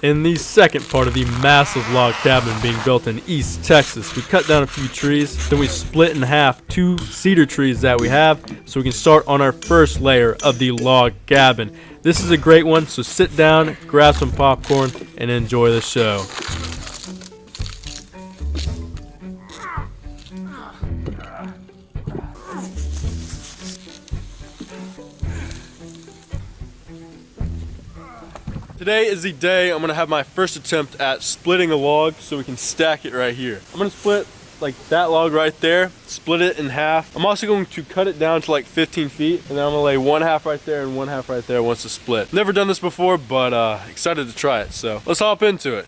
In the second part of the massive log cabin being built in East Texas, we cut down a few trees, then we split in half 2 cedar trees that we have so we can start on our first layer of the log cabin. This is a great one, so sit down, grab some popcorn, and enjoy the show. Today is the day I'm gonna have my first attempt at splitting a log so we can stack it right here. I'm gonna split like that log right there, split it in half. I'm also going to cut it down to like 15 feet, and then I'm gonna lay one half right there and one half right there once it's split. Never done this before, but excited to try it, so let's hop into it.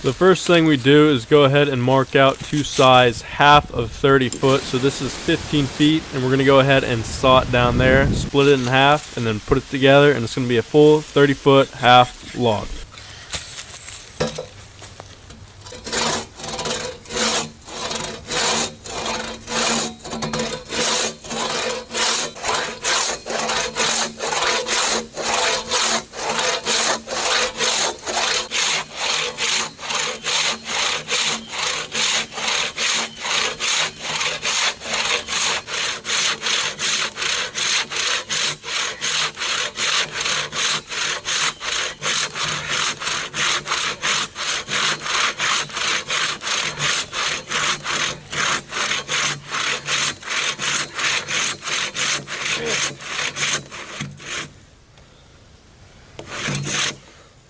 The first thing we do is go ahead and mark out 2 sides, half of 30 foot. So this is 15 feet, and we're gonna go ahead and saw it down there, split it in half, and then put it together, and it's gonna be a full 30 foot half log.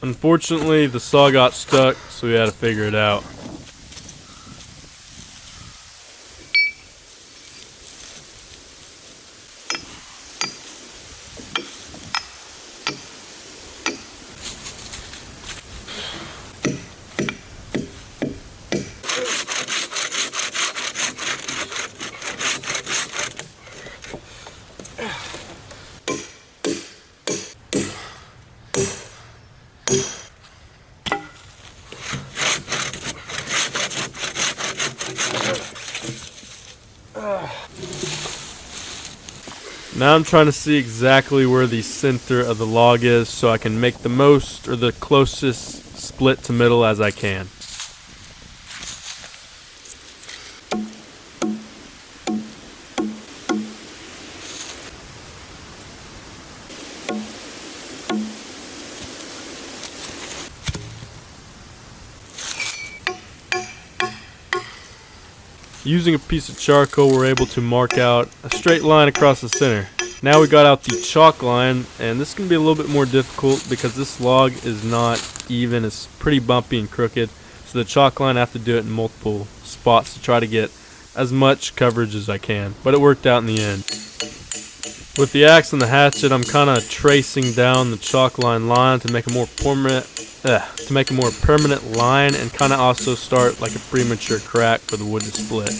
Unfortunately, the saw got stuck, so we had to figure it out. Now I'm trying to see exactly where the center of the log is so I can make the most or the closest split to middle as I can. Using a piece of charcoal, we're able to mark out a straight line across the center. Now we got out the chalk line, and this can be a little bit more difficult because this log is not even. It's pretty bumpy and crooked, so the chalk line I have to do it in multiple spots to try to get as much coverage as I can, but it worked out in the end. With the axe and the hatchet, I'm kind of tracing down the chalk line to make a more permanent line, and kind of also start like a premature crack for the wood to split.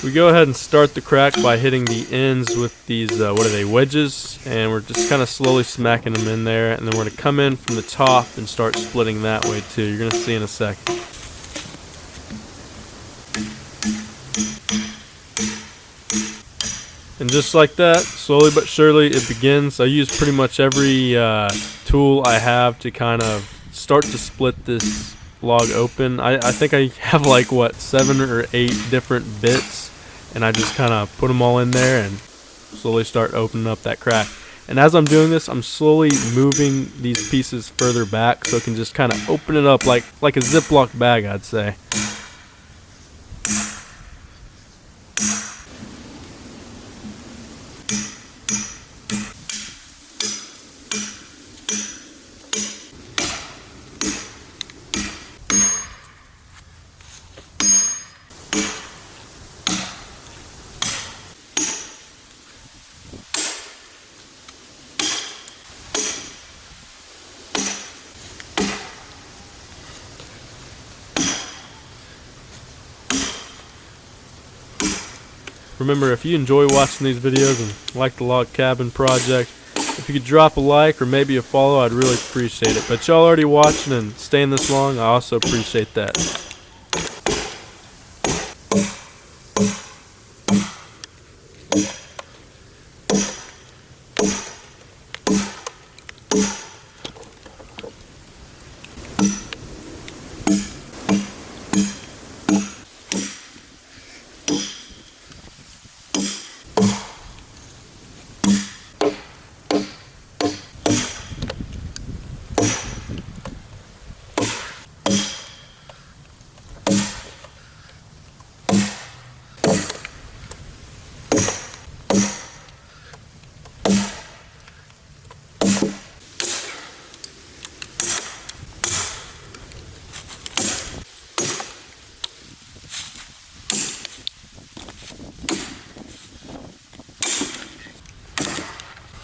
We go ahead and start the crack by hitting the ends with these wedges, and we're just kind of slowly smacking them in there, and then we're going to come in from the top and start splitting that way too. You're going to see in a second. And just like that, slowly but surely it begins. I use pretty much every tool I have to kind of start to split this log open. I think I have like 7 or 8 different bits, and I just kind of put them all in there and slowly start opening up that crack. And as I'm doing this, I'm slowly moving these pieces further back so I can just kind of open it up like a Ziploc bag, I'd say. Remember, if you enjoy watching these videos and like the log cabin project, if you could drop a like or maybe a follow, I'd really appreciate it. But y'all already watching and staying this long, I also appreciate that.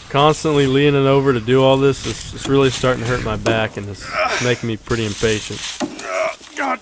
constantly leaning over to do all this, it's really starting to hurt my back, and it's making me pretty impatient. God.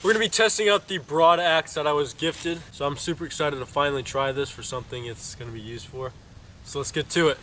We're gonna be testing out the broad axe that I was gifted, so I'm super excited to finally try this for something it's gonna be used for. So let's get to it.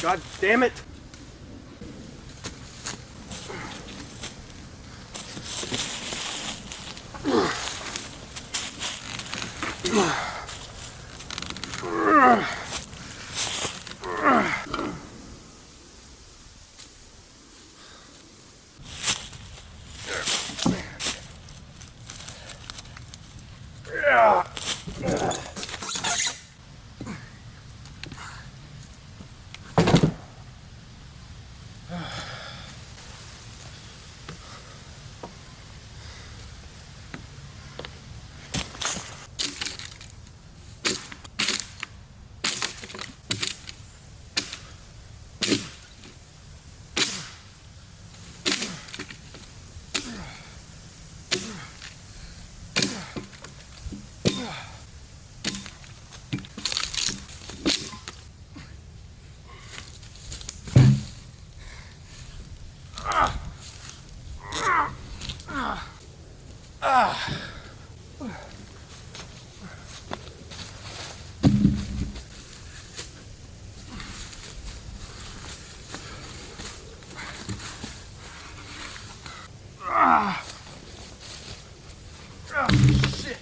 God damn it! Shit.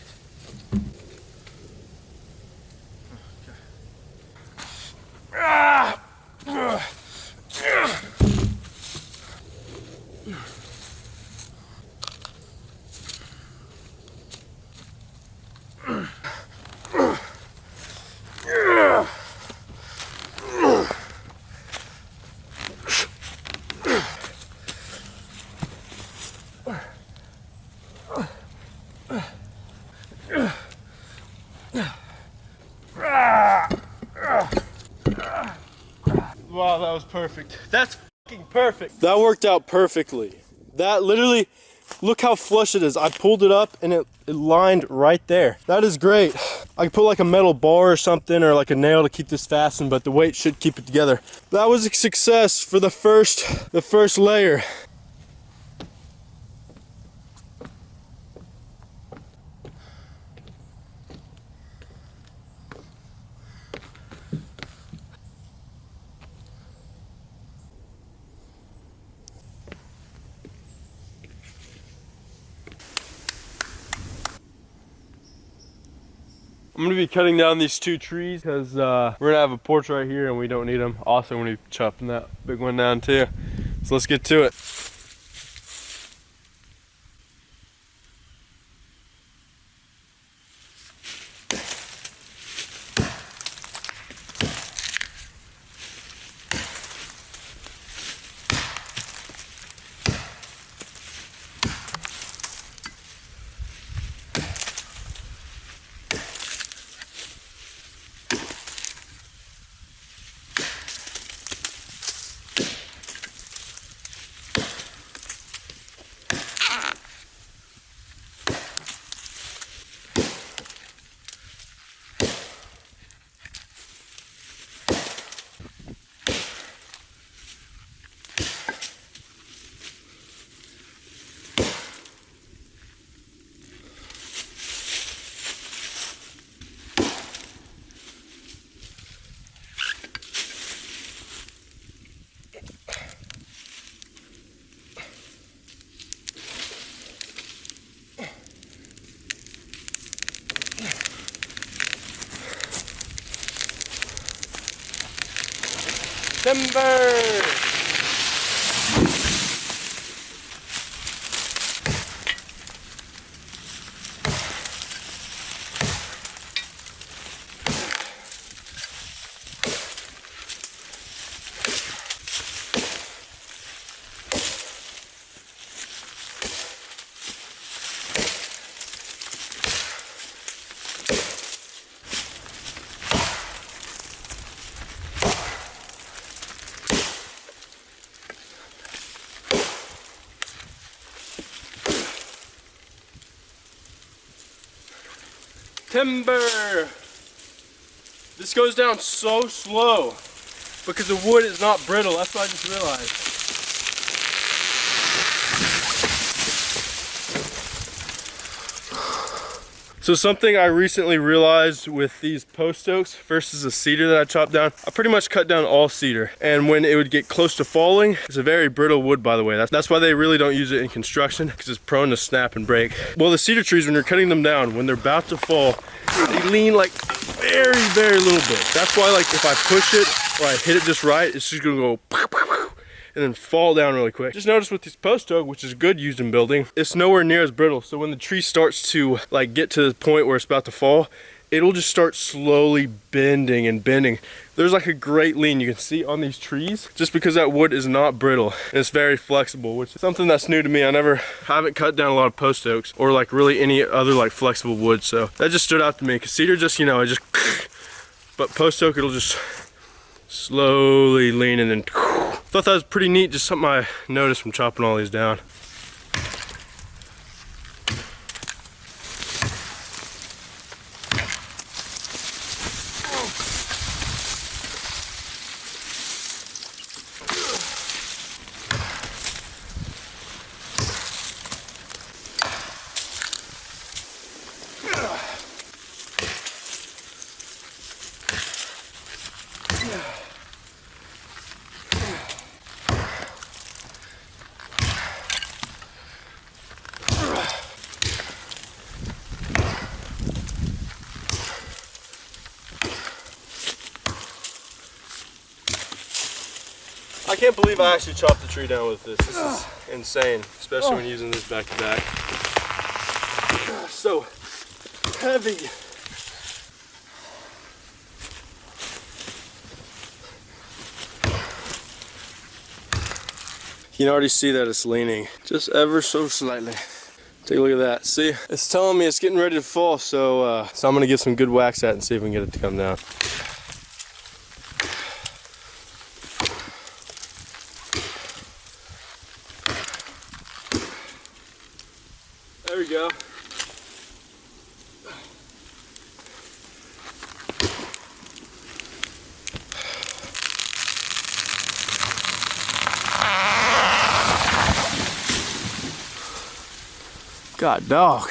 Wow, that was perfect. That's fucking perfect. That worked out perfectly. That literally, Look how flush it is. I pulled it up and it lined right there. That is great. I could put like a metal bar or something, or like a nail to keep this fastened, but the weight should keep it together. That was a success for the first layer. I'm gonna be cutting down these 2 trees because we're gonna have a porch right here and we don't need them. Also, we're gonna be chopping that big one down too. So let's get to it. Timber! Timber! This goes down so slow because the wood is not brittle. That's what I just realized. So something I recently realized with these post oaks versus the cedar that I chopped down, I pretty much cut down all cedar. And when it would get close to falling, it's a very brittle wood, by the way. That's why they really don't use it in construction, because it's prone to snap and break. Well, the cedar trees, when you're cutting them down, when they're about to fall, they lean like very, very little bit. That's why, like, if I push it or I hit it just right, it's just gonna go pow, pow, pow, and then fall down really quick. Just notice with these post oak, which is good used in building, it's nowhere near as brittle. So when the tree starts to like get to the point where it's about to fall, it'll just start slowly bending and bending. There's like a great lean you can see on these trees just because that wood is not brittle and it's very flexible, which is something that's new to me. I haven't cut down a lot of post oaks or like really any other like flexible wood. So that just stood out to me because cedar just, you know, it just, but post oak, it'll just slowly lean and then thought that was pretty neat, just something I noticed from chopping all these down. I can't believe I actually chopped the tree down with this. This is insane, especially when using this back to back. So heavy. You can already see that it's leaning just ever so slightly. Take a look at that. See, it's telling me it's getting ready to fall, so I'm gonna get some good wax at it and see if we can get it to come down. God dog.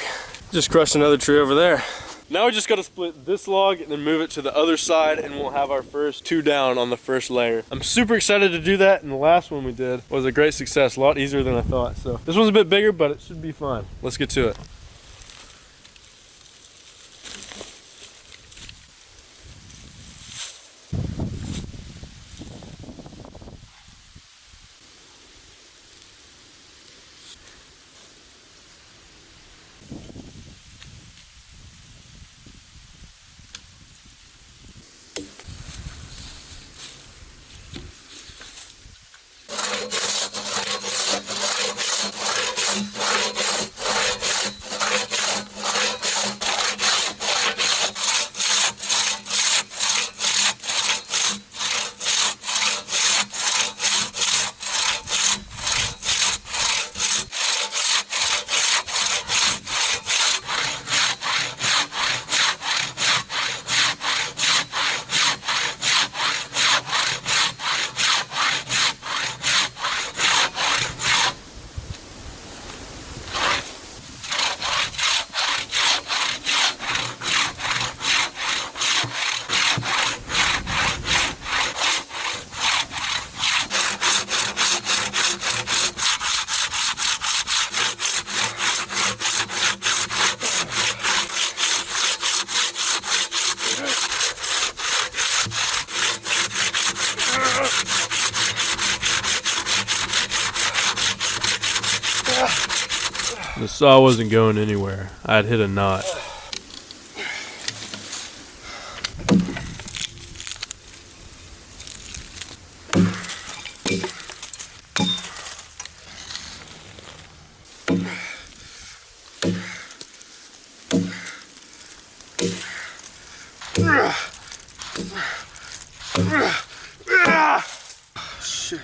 Just crushed another tree over there. Now we just gotta split this log and then move it to the other side, and we'll have our first 2 down on the first layer. I'm super excited to do that, and the last one we did was a great success, a lot easier than I thought. So this one's a bit bigger, but it should be fun. Let's get to it. The saw wasn't going anywhere. I'd hit a knot. Shit.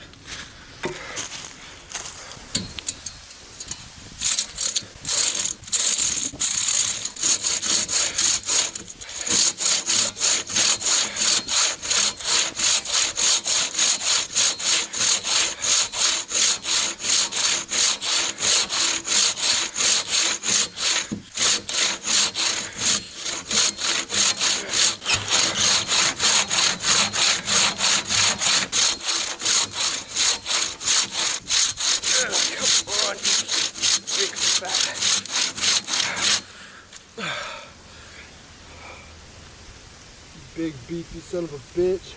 Big beefy son of a bitch.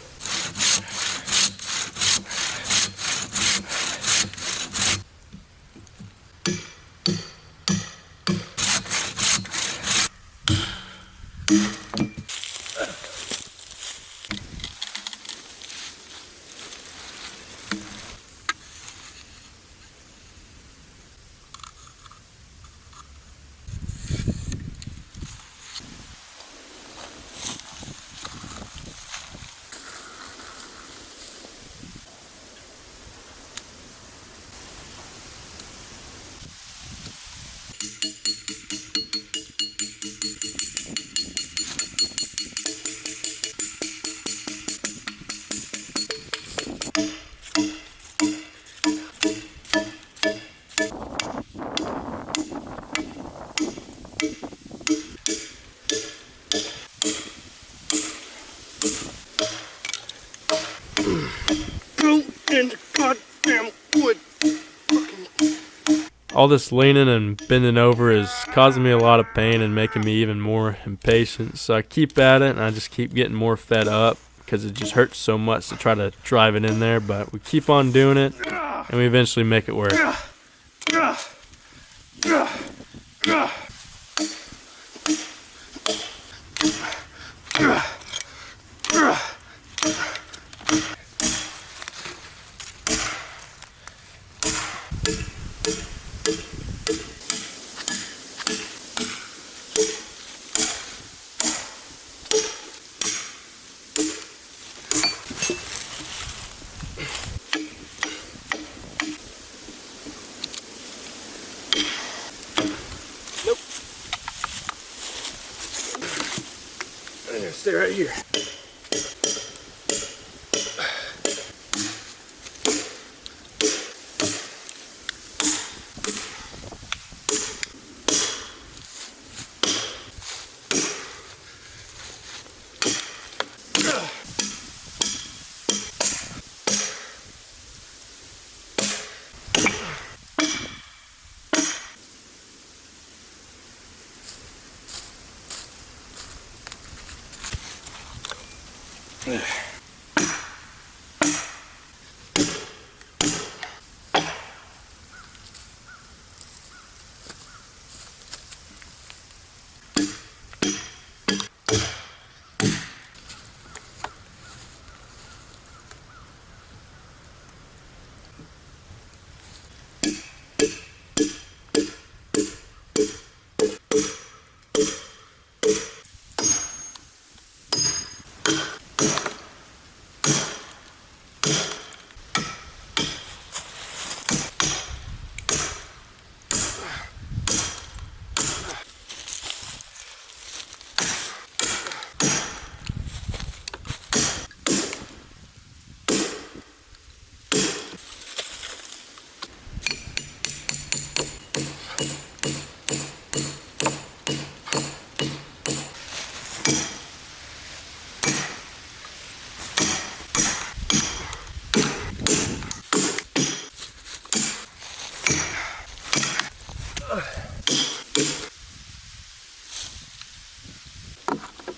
Go in the goddamn wood. All this leaning and bending over is causing me a lot of pain and making me even more impatient. So I keep at it, and I just keep getting more fed up because it just hurts so much to try to drive it in there. But we keep on doing it, and we eventually make it work. I'm gonna stay right here.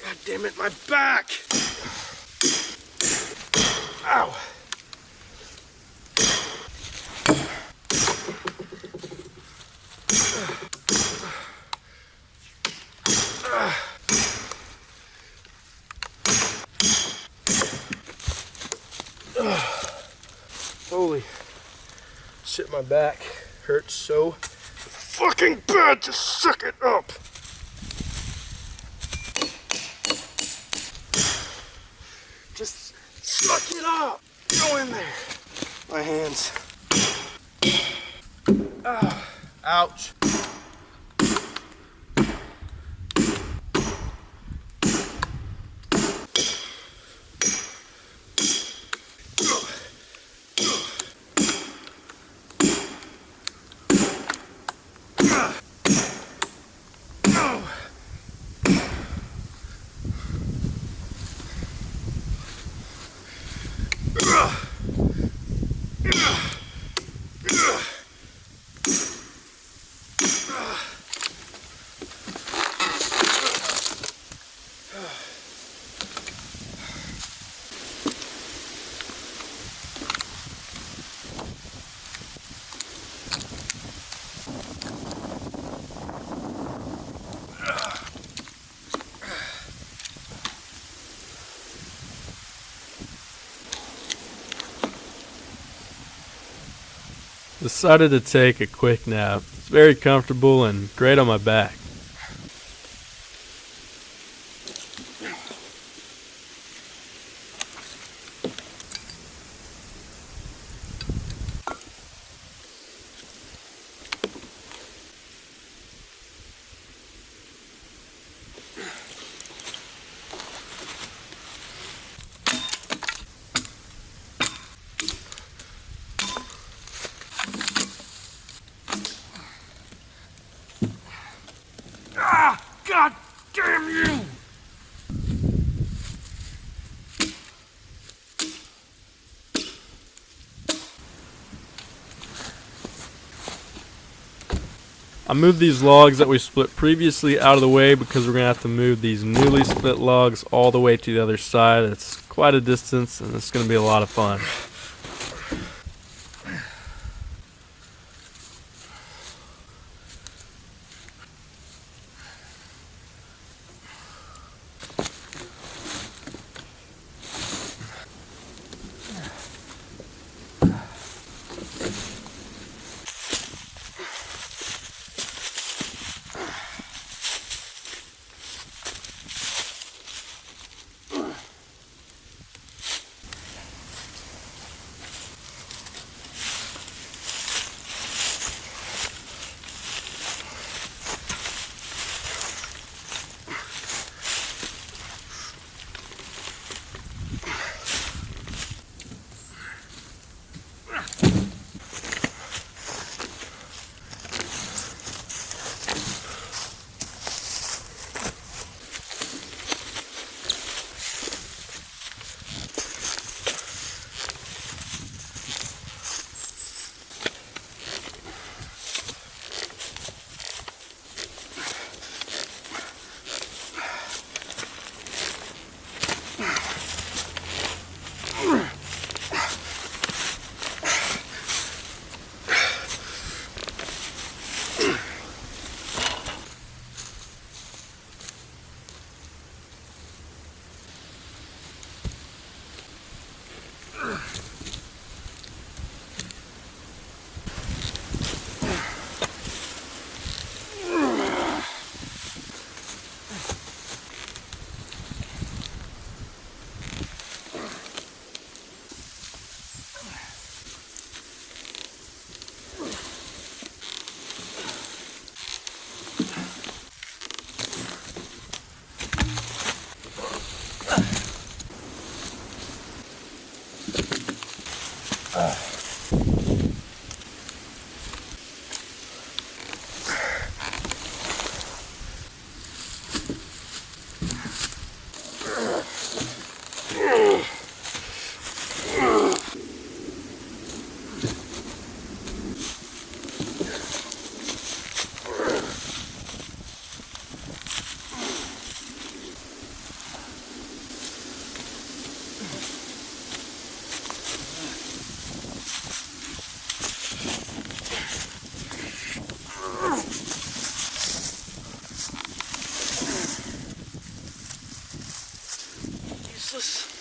God damn it, my back! Ow! Holy shit, my back hurts so fucking bad. Just suck it up. Just suck it up. Go in there. My hands. Ouch. Decided to take a quick nap. It's very comfortable and great on my back. God damn you! I moved these logs that we split previously out of the way because we're going to have to move these newly split logs all the way to the other side. It's quite a distance and it's going to be a lot of fun. useless.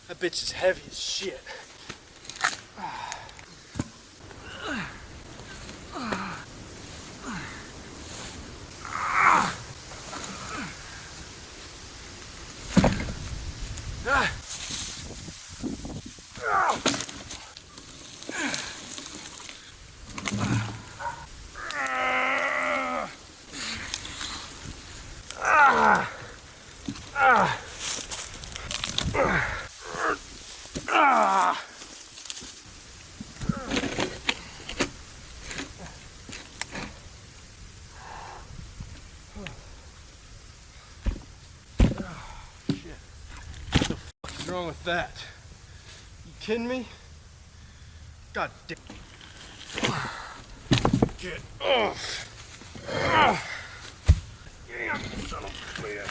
That bitch is heavy as shit. What's wrong with that? You kidding me? God damn. Get off. Damn, son of a bitch.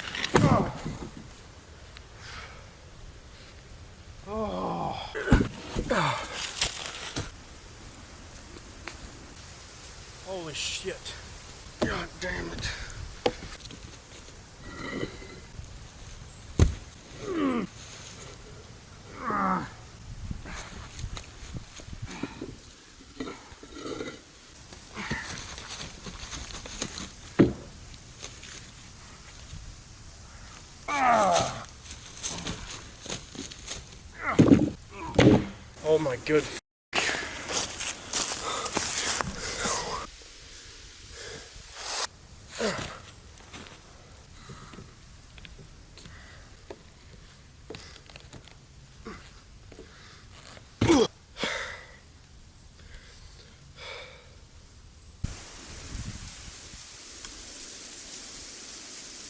Holy shit. God damn it. Oh my good.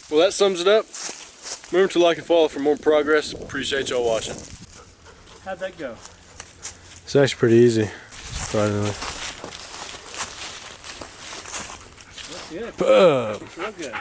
Well, that sums it up. Remember to like and follow for more progress. Appreciate y'all watching. How'd that go? It's actually pretty easy, surprisingly. Looks good. Boom. Looks real good.